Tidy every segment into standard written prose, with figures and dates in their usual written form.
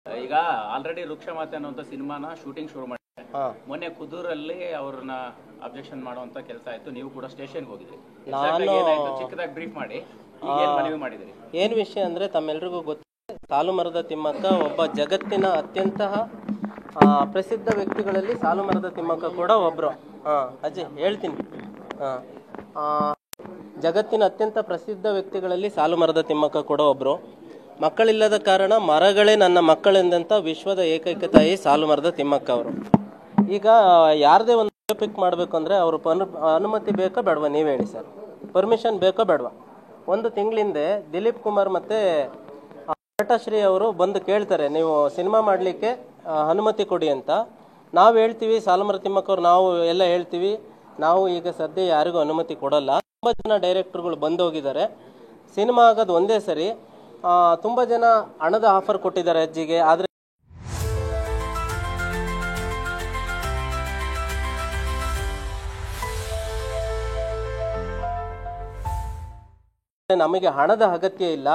ಈಗ ಆಲ್ರೆಡಿ ವೃಕ್ಷಮಾತೆ ಅನ್ನುವಂಥ ಸಿನಿಮಾನ ಶೂಟಿಂಗ್ ಶುರು ಮಾಡಿದ್ದಾರೆ. ಮೊನ್ನೆ ಕುದೂರಲ್ಲಿ ಅವ್ರನ್ನ ಅಬ್ಜೆಕ್ಷನ್ ಮಾಡುವಂತ ಕೆಲಸ ಆಯ್ತು. ನೀವು ಕೂಡ ಸ್ಟೇಷನ್ಗೆ ಹೋಗಿದ್ರಿ. ಚಿಕ್ಕದಾಗಿ ಬ್ರೀಫ್ ಮಾಡಿ ಮನವಿ ಮಾಡಿದ್ರಿ. ಏನ್ ವಿಷಯ ಅಂದ್ರೆ ತಮ್ಮೆಲ್ರಿಗೂ ಗೊತ್ತಿದೆ, ಸಾಲು ಮರದ ತಿಮ್ಮಕ್ಕ ಒಬ್ಬ ಜಗತ್ತಿನ ಅತ್ಯಂತ ಪ್ರಸಿದ್ಧ ವ್ಯಕ್ತಿಗಳಲ್ಲಿ ಸಾಲು ಮರದ ತಿಮ್ಮಕ್ಕ ಕೂಡ ಒಬ್ರು. ಅಜಯ್ ಹೇಳ್ತೀನಿ. ಜಗತ್ತಿನ ಅತ್ಯಂತ ಪ್ರಸಿದ್ಧ ವ್ಯಕ್ತಿಗಳಲ್ಲಿ ಸಾಲು ಮರದ ತಿಮ್ಮಕ್ಕ ಕೂಡ ಒಬ್ರು. ಮಕ್ಕಳಿಲ್ಲದ ಕಾರಣ ಮರಗಳೇ ನನ್ನ ಮಕ್ಕಳೆಂದಂತ ವಿಶ್ವದ ಏಕೈಕ ತಾಯಿ ಸಾಲು ಮರದ ತಿಮ್ಮಕ್ಕ ಅವರು. ಈಗ ಯಾರದೇ ಒಂದು ಪಿಕ್ ಮಾಡಬೇಕು ಅಂದ್ರೆ ಅವರು ಅನುಮತಿ ಬೇಕಾ ಬೇಡವಾ ನೀವೇ ಹೇಳಿ ಸರ್, ಪರ್ಮಿಷನ್ ಬೇಕಾ ಬೇಡವಾ? ಒಂದು ತಿಂಗಳಿಂದೆ ದಿಲೀಪ್ ಕುಮಾರ್ ಮತ್ತೆ ನಟಶ್ರೀ ಅವರು ಬಂದು ಕೇಳ್ತಾರೆ, ನೀವು ಸಿನಿಮಾ ಮಾಡಲಿಕ್ಕೆ ಅನುಮತಿ ಕೊಡಿ ಅಂತ. ನಾವು ಹೇಳ್ತೀವಿ, ಸಾಲು ಮರದ ತಿಮ್ಮಕ್ಕ ಅವ್ರು ನಾವು ಎಲ್ಲ ಹೇಳ್ತೀವಿ, ನಾವು ಈಗ ಸದ್ಯ ಯಾರಿಗೂ ಅನುಮತಿ ಕೊಡಲ್ಲ. ತುಂಬ ಜನ ಡೈರೆಕ್ಟರ್ಗಳು ಬಂದೋಗಿದ್ದಾರೆ. ಸಿನಿಮಾ ಆಗೋದು ಒಂದೇ ಸರಿ. ತುಂಬ ಜನ ಹಣದ ಆಫರ್ ಕೊಟ್ಟಿದ್ದಾರೆ ಅಜ್ಜಿಗೆ. ಆದರೆ ನಮಗೆ ಹಣದ ಅಗತ್ಯ ಇಲ್ಲ.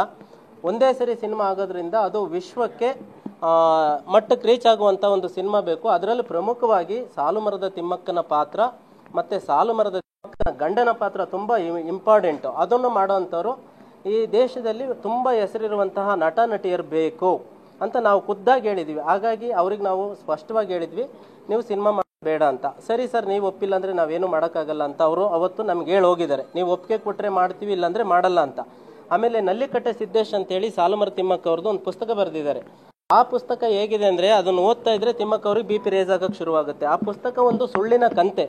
ಒಂದೇ ಸರಿ ಸಿನಿಮಾ ಆಗೋದ್ರಿಂದ ಅದು ವಿಶ್ವಕ್ಕೆ ಮಟ್ಟಕ್ಕೆ ರೀಚ್ ಆಗುವಂಥ ಒಂದು ಸಿನಿಮಾ ಬೇಕು. ಅದರಲ್ಲಿ ಪ್ರಮುಖವಾಗಿ ಸಾಲು ಮರದ ತಿಮ್ಮಕ್ಕನ ಪಾತ್ರ ಮತ್ತು ಸಾಲು ಮರದ ತಿಮ್ಮಕ್ಕನ ಗಂಡನ ಪಾತ್ರ ತುಂಬ ಇಂಪಾರ್ಟೆಂಟು. ಅದನ್ನು ಮಾಡೋವಂಥವ್ರು ಈ ದೇಶದಲ್ಲಿ ತುಂಬ ಹೆಸರಿರುವಂತಹ ನಟ ನಟಿಯರು ಬೇಕು ಅಂತ ನಾವು ಖುದ್ದಾಗಿ ಹೇಳಿದ್ವಿ. ಹಾಗಾಗಿ ಅವ್ರಿಗೆ ನಾವು ಸ್ಪಷ್ಟವಾಗಿ ಹೇಳಿದ್ವಿ, ನೀವು ಸಿನಿಮಾ ಬೇಡ ಅಂತ. ಸರಿ ಸರ್, ನೀವು ಒಪ್ಪಿಲ್ಲ ಅಂದರೆ ನಾವೇನು ಮಾಡೋಕ್ಕಾಗಲ್ಲ ಅಂತ ಅವರು ಅವತ್ತು ನಮ್ಗೆ ಹೇಳಿ ಹೋಗಿದ್ದಾರೆ. ನೀವು ಒಪ್ಪಿಗೆ ಕೊಟ್ಟರೆ ಮಾಡ್ತೀವಿ, ಇಲ್ಲಾಂದರೆ ಮಾಡಲ್ಲ ಅಂತ. ಆಮೇಲೆ ನಲ್ಲಿಕಟ್ಟೆ ಸಿದ್ದೇಶ್ ಅಂತೇಳಿ ಸಾಲು ಮರದ ತಿಮ್ಮಕ್ಕ ಅವ್ರದ್ದು ಒಂದು ಪುಸ್ತಕ ಬರೆದಿದ್ದಾರೆ. ಆ ಪುಸ್ತಕ ಹೇಗಿದೆ ಅಂದರೆ ಅದನ್ನು ಓದ್ತಾ ಇದ್ರೆ ತಿಮ್ಮಕ್ಕ ಅವ್ರಿಗೆ ಬಿ ಪಿ ರೇಸ್ ಆಗೋಕ್ಕೆ ಶುರುವಾಗುತ್ತೆ. ಆ ಪುಸ್ತಕ ಒಂದು ಸುಳ್ಳಿನ ಕಂತೆ.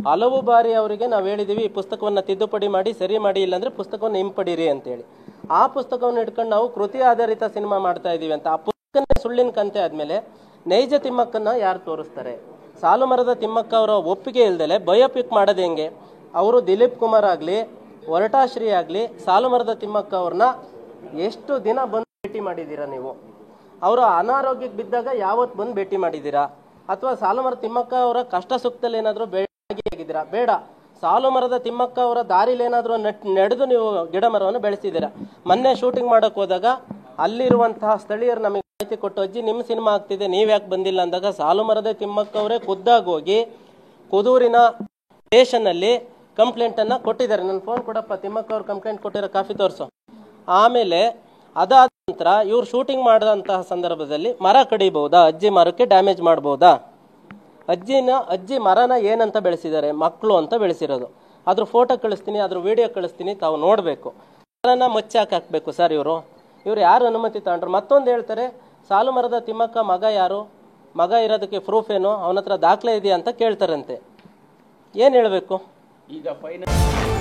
ಹಲವು ಬಾರಿ ಅವರಿಗೆ ನಾವು ಹೇಳಿದ್ದೀವಿ, ಈ ಪುಸ್ತಕವನ್ನು ತಿದ್ದುಪಡಿ ಮಾಡಿ ಸರಿ ಮಾಡಿ, ಇಲ್ಲಾಂದರೆ ಪುಸ್ತಕವನ್ನು ಹಿಂಪಡೀರಿ ಅಂತೇಳಿ. ಆ ಪುಸ್ತಕವನ್ನು ಇಟ್ಕೊಂಡು ನಾವು ಕೃತಿ ಆಧಾರಿತ ಸಿನಿಮಾ ಮಾಡ್ತಾ ಇದ್ದೀವಿ ಅಂತ. ಆ ಪುಸ್ತಕನೇ ಸುಳ್ಳಿನ ಕಂತೆ ಆದಮೇಲೆ ನೈಜ ತಿಮ್ಮಕ್ಕನ್ನ ಯಾರು ತೋರಿಸ್ತಾರೆ? ಸಾಲು ಮರದ ತಿಮ್ಮಕ್ಕ ಅವರ ಒಪ್ಪಿಗೆ ಇಲ್ದಲೆ ಬಯೋಪಿಕ್ ಮಾಡೋದು ಹೆಂಗೆ? ಅವರು ದಿಲೀಪ್ ಕುಮಾರ್ ಆಗಲಿ, ವರಟಾಶ್ರೀ ಆಗಲಿ, ಸಾಲು ಮರದ ತಿಮ್ಮಕ್ಕ ಅವ್ರನ್ನ ಎಷ್ಟು ದಿನ ಬಂದು ಭೇಟಿ ಮಾಡಿದ್ದೀರಾ ನೀವು? ಅವರು ಅನಾರೋಗ್ಯಕ್ಕೆ ಬಿದ್ದಾಗ ಯಾವತ್ತು ಬಂದು ಭೇಟಿ ಮಾಡಿದ್ದೀರಾ? ಅಥವಾ ಸಾಲು ಮರದ ತಿಮ್ಮಕ್ಕ ಅವರ ಕಷ್ಟ ಸುಖದಲ್ಲಿ ಏನಾದರೂ ಆಗಿದ್ದೀರಾ? ಬೇಡ. ಸಾಲು ಮರದ ತಿಮ್ಮಕ್ಕ ಅವರ ದಾರಿಲಿ ಏನಾದರೂ ನಡೆದು ನೀವು ಗಿಡ ಮರವನ್ನು ಬೆಳೆಸಿದ್ದೀರಾ. ಮೊನ್ನೆ ಶೂಟಿಂಗ್ ಮಾಡೋಕೆ ಹೋದಾಗ ಅಲ್ಲಿರುವಂತಹ ಸ್ಥಳೀಯರು ನಮಗೆ ಮಾಹಿತಿ ಕೊಟ್ಟು, ಅಜ್ಜಿ ನಿಮ್ಮ ಸಿನಿಮಾ ಆಗ್ತಿದೆ, ನೀವು ಯಾಕೆ ಬಂದಿಲ್ಲ ಅಂದಾಗ ಸಾಲು ಮರದ ತಿಮ್ಮಕ್ಕ ಅವರೇ ಖುದ್ದಾಗಿ ಹೋಗಿ ಕುದೂರಿನ ಸ್ಟೇಷನ್ನಲ್ಲಿ ಕಂಪ್ಲೇಂಟನ್ನು ಕೊಟ್ಟಿದ್ದಾರೆ. ನನ್ನ ಫೋನ್ ಕೊಡಪ್ಪ, ತಿಮ್ಮಕ್ಕ ಅವ್ರು ಕಂಪ್ಲೇಂಟ್ ಕೊಟ್ಟಿರೋ ಕಾಫಿ ತೋರಿಸು. ಆಮೇಲೆ ಅದಾದ ನಂತರ ಇವ್ರು ಶೂಟಿಂಗ್ ಮಾಡಿದಂತಹ ಸಂದರ್ಭದಲ್ಲಿ ಮರ ಕಡಿಬಹುದಾ, ಅಜ್ಜಿ ಮರಕ್ಕೆ ಡ್ಯಾಮೇಜ್ ಮಾಡ್ಬೋದಾ? ಅಜ್ಜಿ ಮರನ ಏನಂತ ಬೆಳೆಸಿದ್ದಾರೆ? ಮಕ್ಕಳು ಅಂತ ಬೆಳೆಸಿರೋದು. ಅದ್ರ ಫೋಟೋ ಕಳಿಸ್ತೀನಿ, ಅದ್ರ ವಿಡಿಯೋ ಕಳಿಸ್ತೀನಿ, ತಾವು ನೋಡಬೇಕು. ಮರನ ಹಾಕಬೇಕು ಸರ್ ಇವರು ಯಾರು ಅನುಮತಿ ತಗೊಂಡ್ರು? ಮತ್ತೊಂದು ಹೇಳ್ತಾರೆ, ಸಾಲು ಮರದ ತಿಮ್ಮಕ್ಕ ಮಗ ಯಾರು? ಮಗ ಇರೋದಕ್ಕೆ ಪ್ರೂಫ್ ಏನು? ಅವನ ಹತ್ರ ದಾಖಲೆ ಇದೆಯಾ ಅಂತ ಕೇಳ್ತಾರಂತೆ. ಏನು ಹೇಳಬೇಕು? ಈಗ ಫೈನಲ್